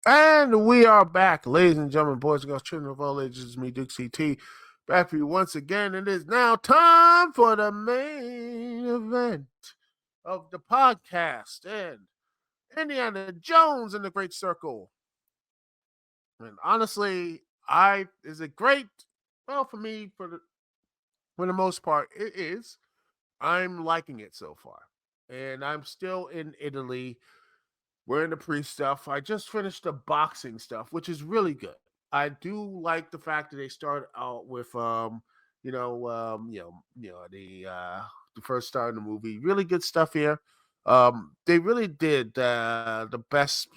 And we are back, ladies and gentlemen, boys and girls, children of all ages. It's me, Duke CT, back for you once again. It is now time for the main event of the podcast. And Indiana Jones in the Great Circle. And honestly, I is it great? Well, for me, for the most part, it is. I'm liking it so far, and I'm still in Italy. We're in the pre stuff. I just finished the boxing stuff, which is really good. I do like the fact that they start out with the first star in the movie. Really good stuff here. They really did the best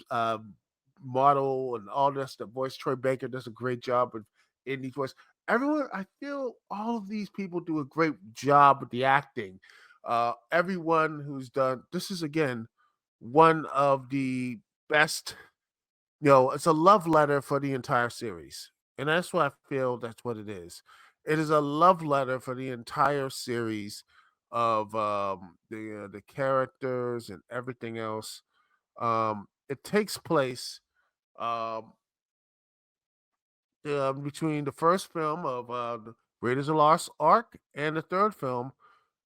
model and all this. The voice Troy Baker does a great job with Indy's voice. Everyone, I feel all of these people do a great job with the acting. Everyone who's done this is again one of the best. It's a love letter for the entire series, and that's what I feel. That's what it is. It is a love letter for the entire series of the characters and everything else. It takes place um, between the first film of the Raiders of the Lost Ark and the third film,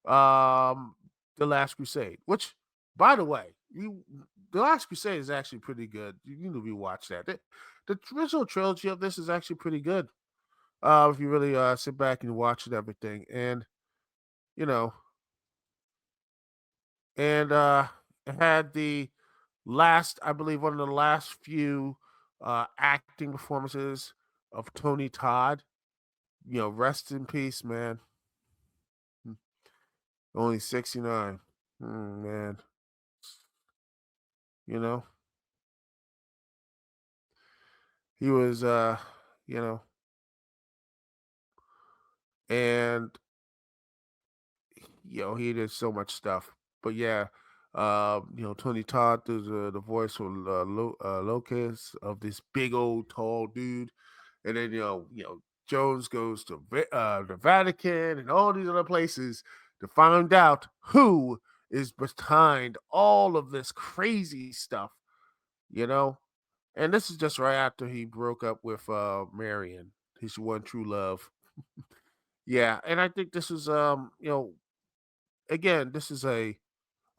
um, The Last Crusade. Which, by the way, The Last Crusade is actually pretty good. You need to rewatch that. The original trilogy of this is actually pretty good. If you really sit back and watch it, everything, and you know, and it had the last, I believe, one of the last few acting performances of Tony Todd. Rest in peace, man. Hmm. Only 69. Man, you know, he was, you know, and, he did so much stuff. But yeah, Tony Todd does the voice for Locust of this big old tall dude. And then, Jones goes to the Vatican and all these other places to find out who is behind all of this crazy stuff, you know? And this is just right after he broke up with Marion, his one true love. Yeah, and I think this is again, this is a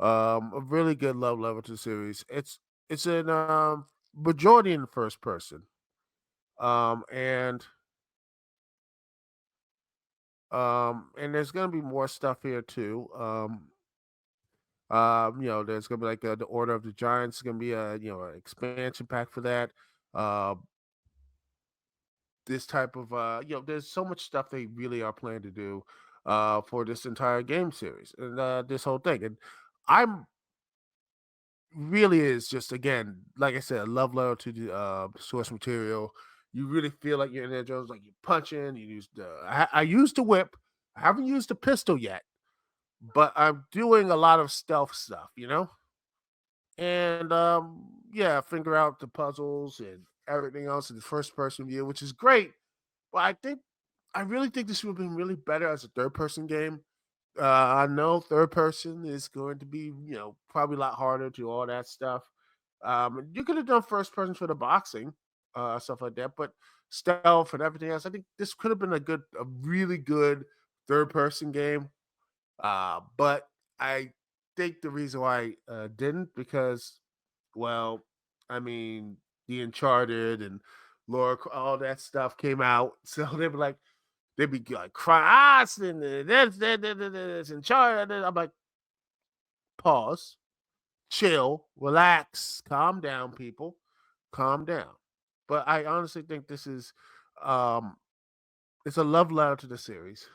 really good love level to the series. It's in majority in the first person. And and there's gonna be more stuff here too. There's gonna be like the Order of the Giants is gonna be a an expansion pack for that. Uh, this type of there's so much stuff they really are planning to do for this entire game series and this whole thing. And I'm really is just again, like I said, a love letter to the source material. You really feel like you're in there, Jones, like you're punching. You used I used the whip. I haven't used the pistol yet, but I'm doing a lot of stealth stuff, and yeah, figure out the puzzles and everything else in the first person view, which is great. But I really think this would have been really better as a third person game. I know third person is going to be, probably a lot harder to all that stuff. You could have done first person for the boxing, stuff like that, but stealth and everything else. I think this could have been a really good third person game. But I think the reason why I didn't because, well, I mean, the Uncharted and all that stuff came out, so they'd be like crying, this Uncharted. I'm like, pause, chill, relax, calm down, people, calm down. But I honestly think this is, um, it's a love letter to the series,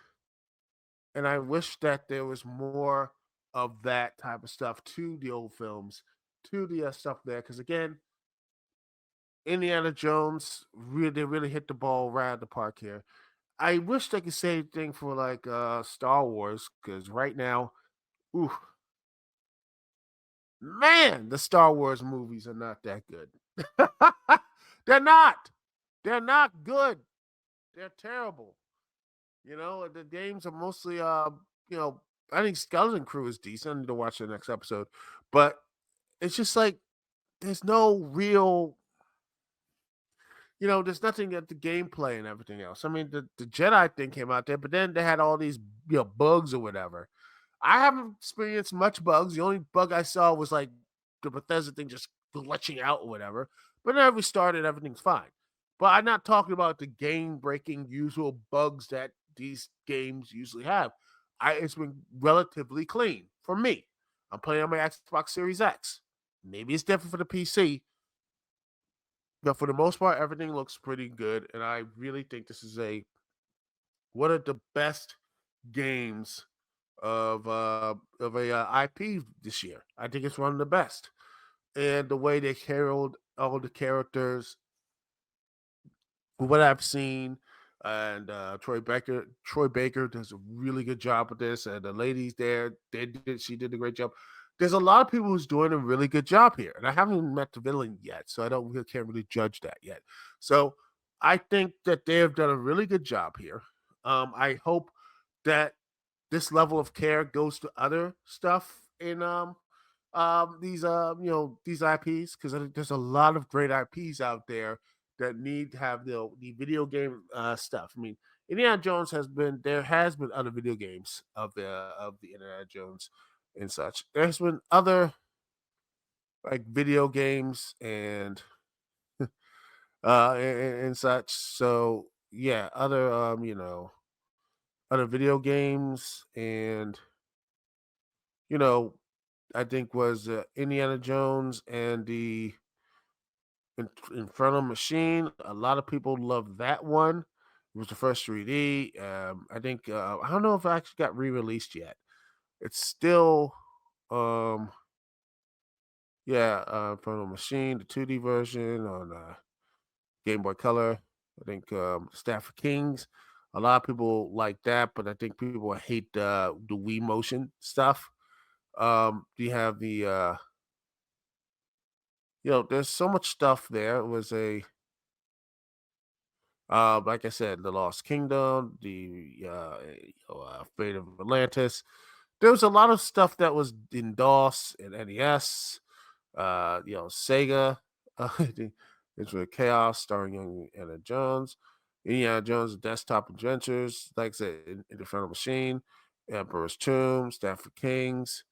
and I wish that there was more of that type of stuff to the old films, to the stuff there. Because again, Indiana Jones really hit the ball right at the park here. I wish they could say thing for like Star Wars because right now, ooh, man, the Star Wars movies are not that good. They're not. They're not good. They're terrible. The games are mostly you know, I think Skeleton Crew is decent. I need to watch the next episode. But it's just like there's no real. there's nothing at the gameplay and everything else. I mean, the Jedi thing came out there, but then they had all these bugs or whatever. I haven't experienced much bugs. The only bug I saw was like the Bethesda thing just glitching out or whatever. But then I restarted, everything's fine. But I'm not talking about the game breaking usual bugs that these games usually have. It's been relatively clean for me. I'm playing on my Xbox Series X. Maybe it's different for the PC, but for the most part, everything looks pretty good. And I really think this is a one of the best games of a IP this year. I think it's one of the best, and the way they carried all the characters, what I've seen, and Troy Baker does a really good job with this, and the ladies there, she did a great job. There's a lot of people who's doing a really good job here, and I haven't even met the villain yet, so I don't really can't really judge that yet. So I think that they have done a really good job here. I hope that this level of care goes to other stuff in these these IPs, because I think there's a lot of great IPs out there that need to have the video game stuff. I mean, Indiana Jones has been other video games of the Indiana Jones and such. There's been other like video games and such. So yeah, other other video games, and you know I think was Indiana Jones and the Infernal Machine. A lot of people love that one. It was the first 3D. I think I don't know if it actually got re-released yet. It's still, um, yeah, Infernal Machine, the 2D version on Game Boy Color. I think Staff of Kings. A lot of people like that, but I think people hate the Wii Motion stuff. You have the there's so much stuff there. It was a like I said, the Lost Kingdom, the Fate of Atlantis. There was a lot of stuff that was in DOS and NES. Sega. It's with Chaos, starring young Indiana Jones. Indiana Jones Desktop Adventures, like I said, in the Front Machine, Emperor's Tomb, Staff of Kings.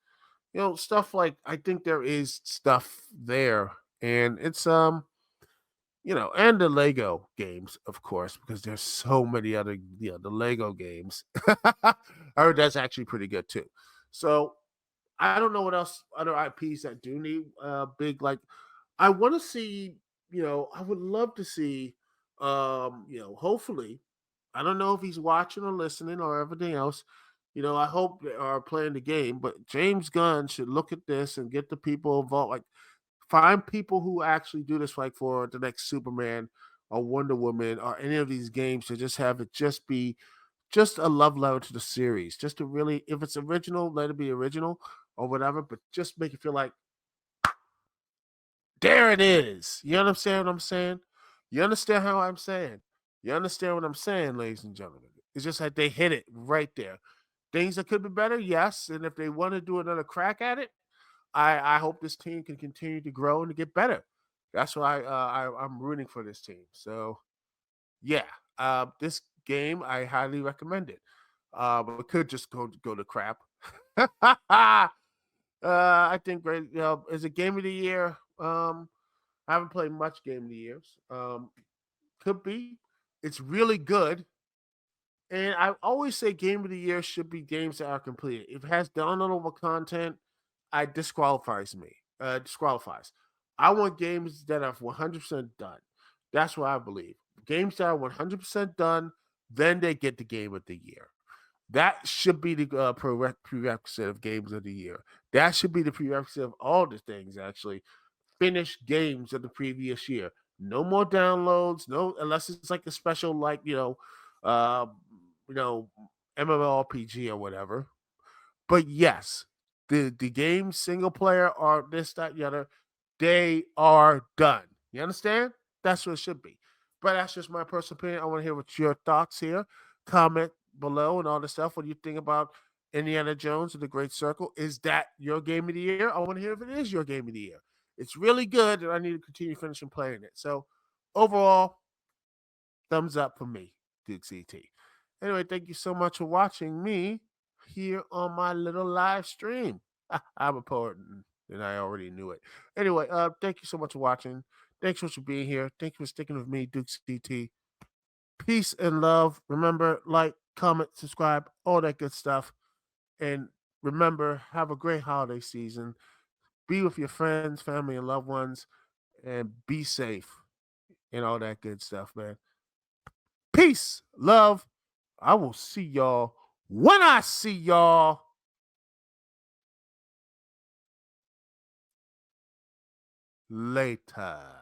Stuff like I think there is stuff there, and it's and the Lego games, of course, because there's so many other, the Lego games. I heard that's actually pretty good too. So I don't know what else other IPs that do need big like. I want to see, I would love to see, hopefully, I don't know if he's watching or listening or everything else. I hope they are playing the game, but James Gunn should look at this and get the people involved. Like, find people who actually do this, like for the next Superman or Wonder Woman or any of these games, to just have it just be just a love letter to the series. Just to really, if it's original, let it be original or whatever, but just make it feel like there it is. You understand what I'm saying? You understand how I'm saying? You understand what I'm saying, ladies and gentlemen? It's just like they hit it right there. Things that could be better, yes. And if they want to do another crack at it, I hope this team can continue to grow and to get better. That's why I'm rooting for this team. So yeah, this game I highly recommend it. It could just go to crap. I think great. Is it game of the year? I haven't played much game of the years. Could be. It's really good. And I always say game of the year should be games that are completed. If it has downloadable content, I disqualifies me. Disqualifies. I want games that are 100% done. That's what I believe. Games that are 100% done, then they get the game of the year. That should be the prerequisite of games of the year. That should be the prerequisite of all the things, actually. Finished games of the previous year. No more downloads. No, unless it's like a special, like uh, you know, MMORPG or whatever. But yes, the game single player or this, that, the other, they are done. You understand? That's what it should be. But that's just my personal opinion. I want to hear what your thoughts here. Comment below and all the stuff. What do you think about Indiana Jones and the Great Circle? Is that your game of the year? I want to hear if it is your game of the year. It's really good, and I need to continue finishing playing it. So overall, Thumbs up for me, Dukect. Anyway, thank you so much for watching me here on my little live stream. I'm a poet, and I already knew it. Anyway, thank you so much for watching. Thanks for being here. Thank you for sticking with me, Dukect. Peace and love. Remember, like, comment, subscribe, all that good stuff. And remember, have a great holiday season. Be with your friends, family, and loved ones, and be safe and all that good stuff, man. Peace, love. I will see y'all when I see y'all. Later.